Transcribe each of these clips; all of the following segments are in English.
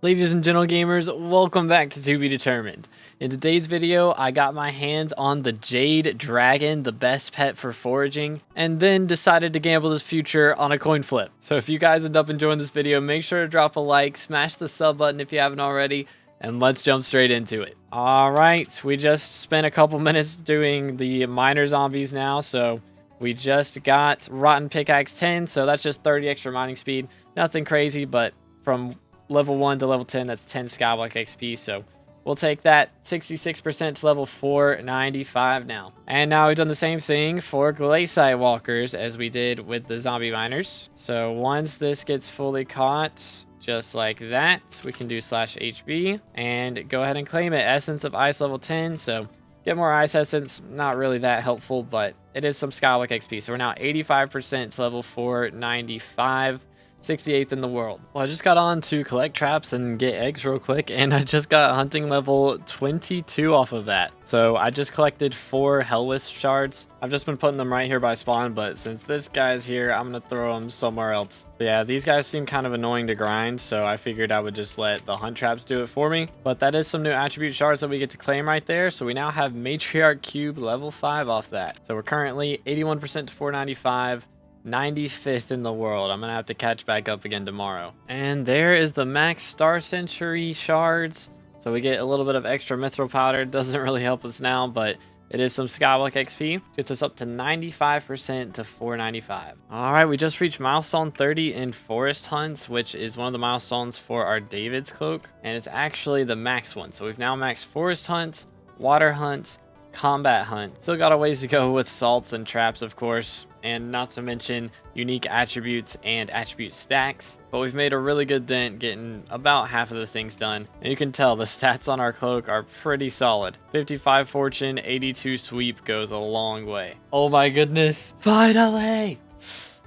Ladies and gentle gamers, welcome back to Be Determined. In today's video, I got my hands on the Jade Dragon, the best pet for foraging, and then decided to gamble this future on a coin flip. So if you guys end up enjoying this video, make sure to drop a like, smash the sub button if you haven't already, and let's jump straight into it. Alright, we just spent a couple minutes doing the miner zombies now, so we just got Rotten Pickaxe 10, so that's just 30 extra mining speed. Nothing crazy, but from level 1 to level 10, that's 10 SkyBlock XP, so we'll take that 66% to level 495 now. And now we've done the same thing for Glaciite Walkers as we did with the zombie miners. So once this gets fully caught, just like that, we can do /HB and go ahead and claim it. Essence of Ice level 10, so get more Ice Essence, not really that helpful, but it is some SkyBlock XP. So we're now 85% to level 495. 68th in the world. Well, I just got on to collect traps and get eggs real quick, and I just got hunting level 22 off of that. So I just collected 4 Hellwisp shards. I've just been putting them right here by spawn, but since this guy's here, I'm gonna throw them somewhere else. But yeah, these guys seem kind of annoying to grind, so I figured I would just let the hunt traps do it for me. But that is some new attribute shards that we get to claim right there. So we now have Matriarch Cube level 5 off that. So we're currently 81% to 495. 95th in the world. I'm gonna have to catch back up again tomorrow. And there is the max Star Century shards. So we get a little bit of extra mithril powder. Doesn't really help us now, but it is some SkyBlock XP. Gets us up to 95% to 495. All right, we just reached milestone 30 in forest hunts, which is one of the milestones for our David's cloak. And it's actually the max one. So we've now maxed forest hunts, water hunts, combat hunt. Still got a ways to go with salts and traps, of course, and not to mention unique attributes and attribute stacks, but we've made a really good dent getting about half of the things done. And you can tell the stats on our cloak are pretty solid. 55 fortune, 82 sweep goes a long way. Oh my goodness, finally!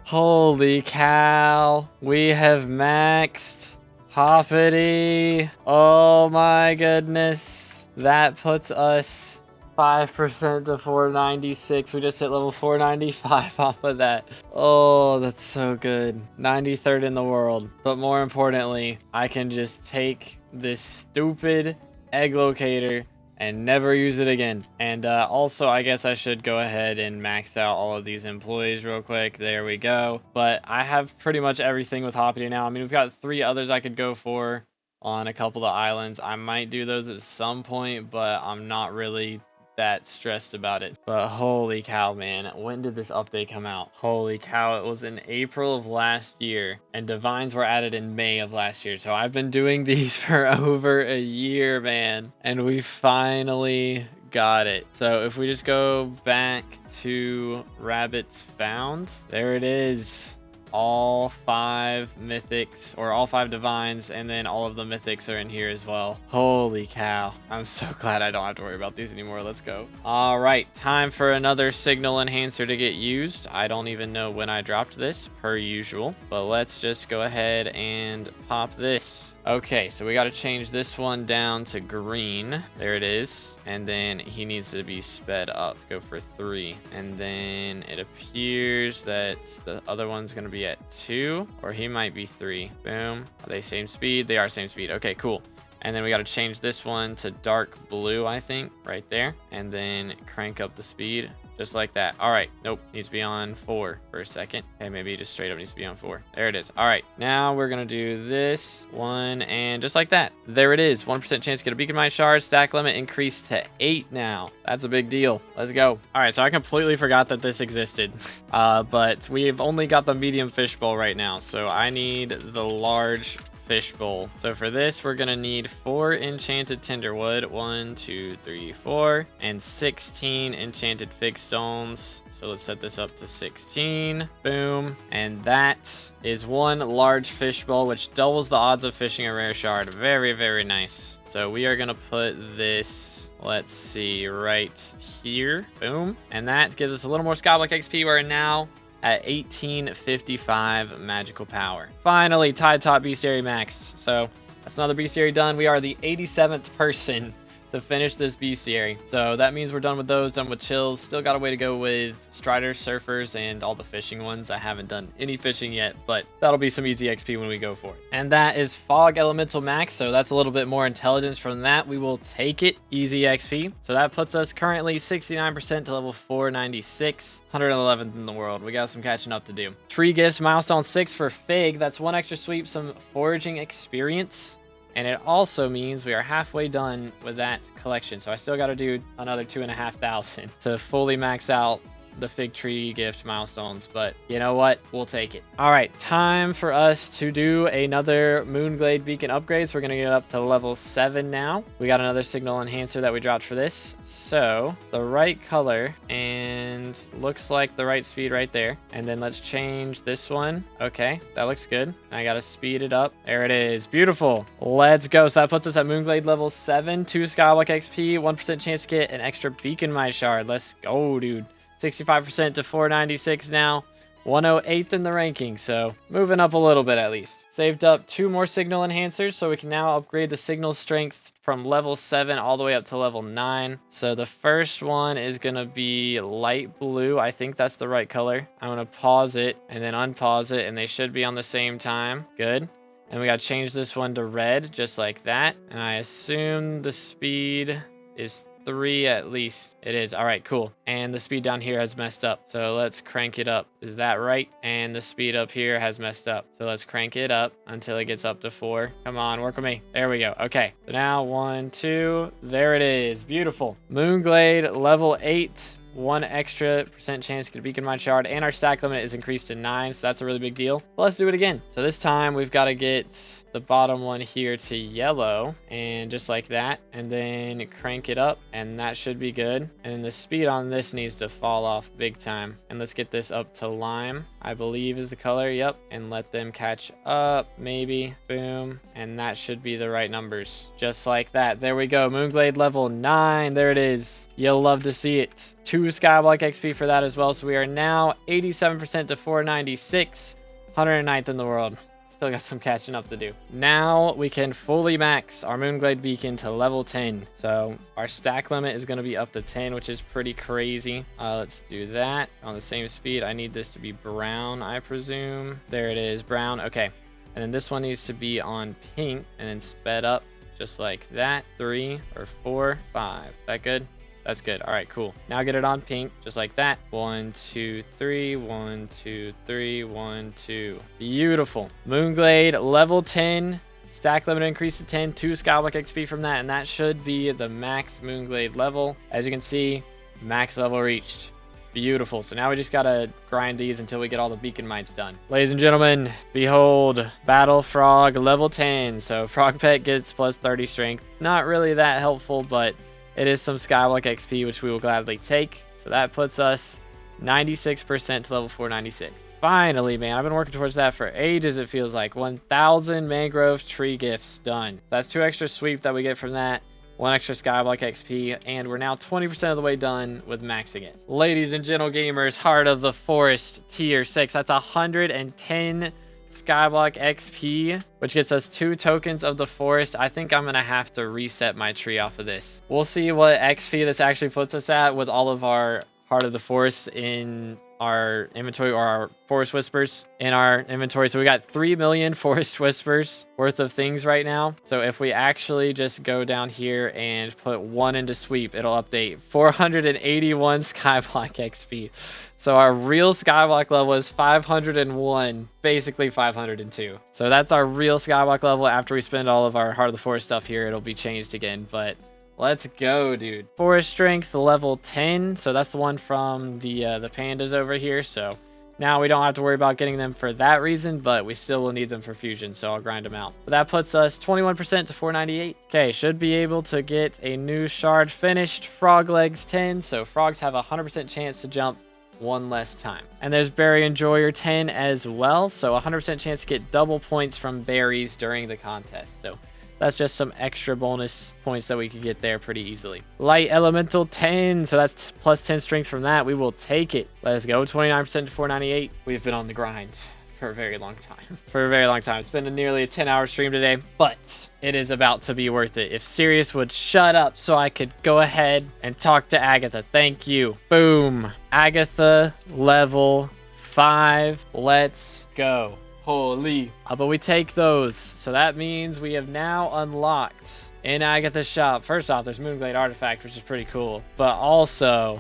Holy cow, we have maxed Hoppity. Oh my goodness, that puts us 5% to 496. We just hit level 495 off of that. Oh, that's so good. 93rd in the world. But more importantly, I can just take this stupid egg locator and never use it again. And also, I guess I should go ahead and max out all of these employees real quick. There we go. But I have pretty much everything with Hoppity now. I mean, we've got 3 others I could go for on a couple of islands. I might do those at some point, but I'm not really that stressed about it. But holy cow, man, when did this update come out? Holy cow, it was in April of last year, and divines were added in May of last year. So I've been doing these for over a year, man, and we finally got it. So if we just go back to rabbits found, there it is. All 5 mythics, or all 5 divines, and then all of the mythics are in here as well. Holy cow, I'm so glad I don't have to worry about these anymore. Let's go. All right, time for another signal enhancer to get used. I don't even know when I dropped this, per usual, but let's just go ahead and pop this. Okay, so we got to change this one down to green. There it is. And then he needs to be sped up. Go for 3. And then it appears that the other one's going to be at 2, or he might be 3. Boom. Are they same speed? They are same speed. Okay, cool. And then we got to change this one to dark blue, I think, right there. And then crank up the speed. Just like that. All right. Nope. Needs to be on 4 for a second. Okay, maybe it just straight up needs to be on 4. There it is. All right. Now we're going to do this one, and just like that. There it is. 1% chance to get a beacon mine shard. Stack limit increased to 8 now. That's a big deal. Let's go. All right. So I completely forgot that this existed. But we've only got the medium fishbowl right now. So I need the large fishbowl. So for this, we're gonna need 4 enchanted tinderwood, 1 2 3 4, and 16 enchanted fig stones. So let's set this up to 16. Boom. And that is 1 large fishbowl, which doubles the odds of fishing a rare shard. Very, very nice. So we are gonna put this, let's see, right here. Boom. And that gives us a little more SkyBlock XP. We're now at 1855 magical power. Finally, Tide Top Bestiary maxed. So that's another bestiary done. We are the 87th person to finish this bestiary. So that means we're done with those, done with chills. Still got a way to go with striders, surfers, and all the fishing ones. I haven't done any fishing yet, but that'll be some easy XP when we go for it. And that is Fog Elemental Max, so that's a little bit more intelligence from that. We will take it. Easy XP. So that puts us currently 69% to level 496, 111th in the world. We got some catching up to do. Tree gifts, milestone 6 for Fig. That's 1 extra sweep, some foraging experience. And it also means we are halfway done with that collection. So I still got to do another 2,500 to fully max out the fig tree gift milestones, but you know what, we'll take it. All right, time for us to do another Moonglade beacon upgrade. So we're gonna get up to level 7 now. We got another signal enhancer that we dropped for this, so the right color and looks like the right speed right there. And then let's change this one. Okay, that looks good. I gotta speed it up. There it is, beautiful. Let's go. So that puts us at Moonglade level 7, 2 SkyBlock XP, 1% chance to get an extra beacon my shard. Let's go, dude. 65% to 496 now. 108th in the ranking, so moving up a little bit at least. Saved up 2 more signal enhancers, so we can now upgrade the signal strength from level 7 all the way up to level 9. So the first one is gonna be light blue. I think that's the right color. I'm gonna pause it and then unpause it, and they should be on the same time. Good. And we gotta change this one to red, just like that. And I assume the speed is 3 at least. It is. All right, cool. And the speed down here has messed up, so let's crank it up. Is that right? And the speed up here has messed up, so let's crank it up until it gets up to 4. Come on, work with me. There we go. Okay, so now 1, 2, there it is. Beautiful. Moonglade level 8, 1 extra % chance to get a beacon mine shard, and our stack limit is increased to 9, so that's a really big deal. But let's do it again. So this time we've got to get the bottom one here to yellow, and just like that, and then crank it up, and that should be good. And then the speed on this needs to fall off big time. And let's get this up to lime, I believe is the color. Yep. And let them catch up, maybe. Boom. And that should be the right numbers, just like that. There we go. Moonglade level 9. There it is. You'll love to see it. 2 SkyBlock XP for that as well. So we are now 87% to 496, 109th in the world. Still got some catching up to do. Now we can fully max our Moonglade beacon to level 10. So our stack limit is going to be up to 10, which is pretty crazy. Let's do that on the same speed. I need this to be brown, I presume. There it is, brown. Okay. And then this one needs to be on pink and then sped up just like that. 3 or 4, 5. Is that good? That's good. All right, cool. Now get it on pink, just like that. 1, 2, 3, 1, 2, 3, 1, 2. Beautiful. Moonglade level 10. Stack limit increase to 10. 2 SkyBlock XP from that, and that should be the max Moonglade level. As you can see, max level reached. Beautiful. So now we just gotta grind these until we get all the beacon mites done. Ladies and gentlemen, behold, Battle Frog level 10. So Frog Pet gets plus 30 strength. Not really that helpful, but it is some SkyBlock XP, which we will gladly take. So that puts us 96% to level 496. Finally, man. I've been working towards that for ages, it feels like. 1,000 mangrove tree gifts done. That's 2 extra sweep that we get from that. 1 extra SkyBlock XP. And we're now 20% of the way done with maxing it. Ladies and gentle gamers, Heart of the Forest tier 6. That's 110 SkyBlock XP, which gets us 2 tokens of the forest. I think I'm gonna have to reset my tree off of this. We'll see what XP this actually puts us at with all of our Heart of the Forest in our inventory, or our Forest Whispers in our inventory. So we got 3 million Forest Whispers worth of things right now. So if we actually just go down here and put 1 into sweep, it'll update 481 SkyBlock XP. So our real SkyBlock level is 501, basically 502. So that's our real SkyBlock level. After we spend all of our Heart of the Forest stuff here, it'll be changed again, but let's go, dude. Forest strength level 10. So that's the one from the pandas over here. So now we don't have to worry about getting them for that reason, but we still will need them for fusion. So I'll grind them out. But that puts us 21% to 498. Okay, should be able to get a new shard finished. Frog legs 10. So frogs have a 100% chance to jump 1 less time. And there's Berry Enjoyer 10 as well. So 100% chance to get double points from berries during the contest. So that's just some extra bonus points that we could get there pretty easily. Light Elemental 10. So that's plus 10 strength from that. We will take it. Let's go. 29% to 498. We've been on the grind for a very long time. For a very long time. It's been nearly a 10-hour stream today, but it is about to be worth it. If Sirius would shut up so I could go ahead and talk to Agatha. Thank you. Boom. Agatha level 5. Let's go. Holy. But we take those. So that means we have now unlocked in Agatha Shop. First off, there's Moonglade Artifact, which is pretty cool. But also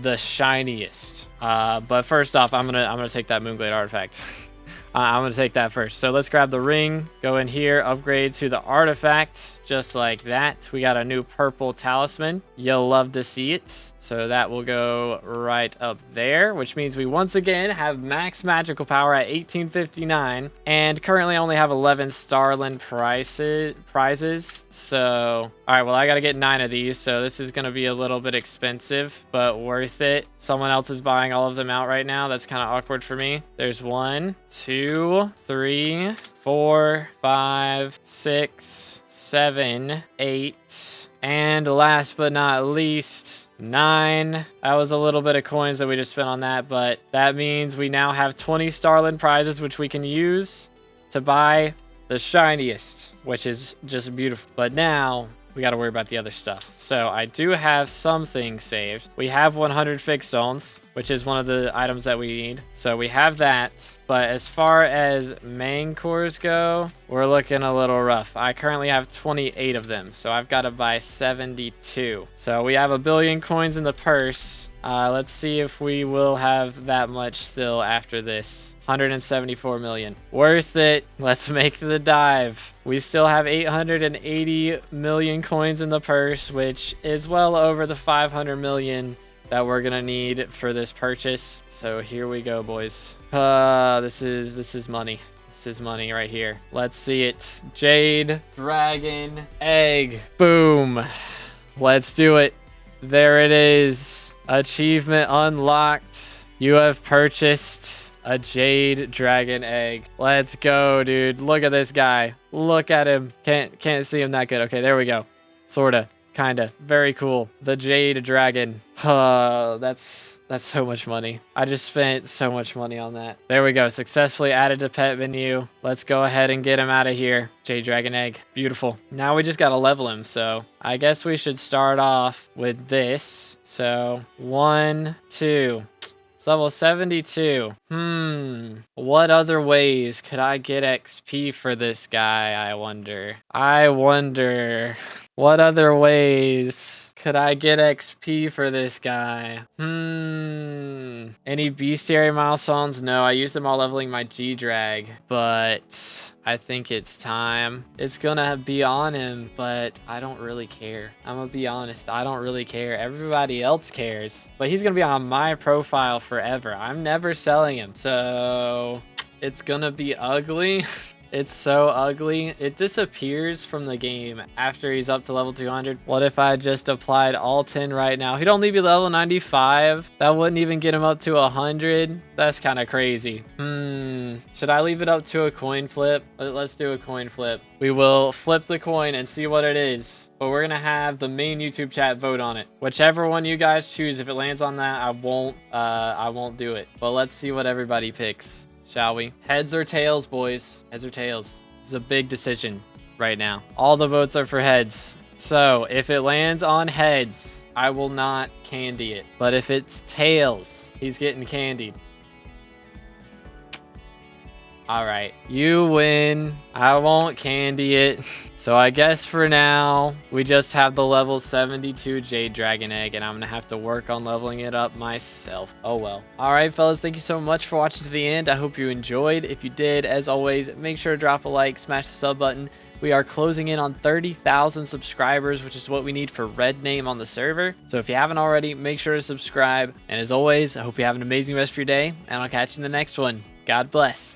the shiniest. But first off, I'm gonna take that Moonglade Artifact. I'm gonna take that first. So let's grab the ring, go in here, upgrade to the artifact, just like that. We got a new purple talisman. You'll love to see it. So that will go right up there, which means we once again have max magical power at 1859 and currently only have 11 Starland prizes. So, all right, well, I got to get 9 of these. So this is going to be a little bit expensive, but worth it. Someone else is buying all of them out right now. That's kind of awkward for me. There's 1, 2, 3, 4, 5, 6, 7, 8, and last but not least, 9. That was a little bit of coins that we just spent on that, but that means we now have 20 Starland prizes, which we can use to buy the shiniest, which is just beautiful. But now we got to worry about the other stuff. So I do have some things saved. We have 100 fixed zones, which is one of the items that we need. So we have that. But as far as main cores go, we're looking a little rough. I currently have 28 of them, so I've got to buy 72. So we have 1 billion coins in the purse. Let's see if we will have that much still after this. 174 million. Worth it. Let's make the dive. We still have 880 million coins in the purse, which is well over the 500 million that we're gonna need for this purchase. So here we go, boys. This is money. This is money right here. Let's see it. Jade, dragon, egg. Boom. Let's do it. There it is. Achievement unlocked. You have purchased a Jade dragon egg. Let's go, dude. Look at this guy. Look at him. Can't see him that good. Okay, there we go. Sorta. Kinda. Very cool. The Jade dragon. That's so much money. I just spent so much money on that. There we go. Successfully added to pet menu. Let's go ahead and get him out of here. Jade dragon egg. Beautiful. Now we just gotta level him. So I guess we should start off with this. So 1, 2. Level 72. What other ways could I get XP for this guy, I wonder? What other ways could I get XP for this guy? Any bestiary milestones? No, I used them all leveling my G-Drag, but I think it's time. It's gonna be on him, but I don't really care. I'm gonna be honest, I don't really care. Everybody else cares, but he's gonna be on my profile forever. I'm never selling him, so it's gonna be ugly. It's so ugly. It disappears from the game after he's up to level 200. What if I just applied all 10 right now? He'd only be level 95. That wouldn't even get him up to 100. That's kind of crazy. Should I leave it up to a coin flip? Let's do a coin flip. We will flip the coin and see what it is. But we're gonna have the main YouTube chat vote on it. Whichever one you guys choose, if it lands on that, I won't do it. But let's see what everybody picks. Shall we? Heads or tails, boys? Heads or tails? This is a big decision right now. All the votes are for heads. So if it lands on heads, I will not candy it. But if it's tails, he's getting candied. All right, you win. I won't candy it. So I guess for now, we just have the level 72 Jade Dragon Egg, and I'm gonna have to work on leveling it up myself. Oh well. All right, fellas, thank you so much for watching to the end. I hope you enjoyed. If you did, as always, make sure to drop a like, smash the sub button. We are closing in on 30,000 subscribers, which is what we need for red name on the server. So if you haven't already, make sure to subscribe. And as always, I hope you have an amazing rest of your day, and I'll catch you in the next one. God bless.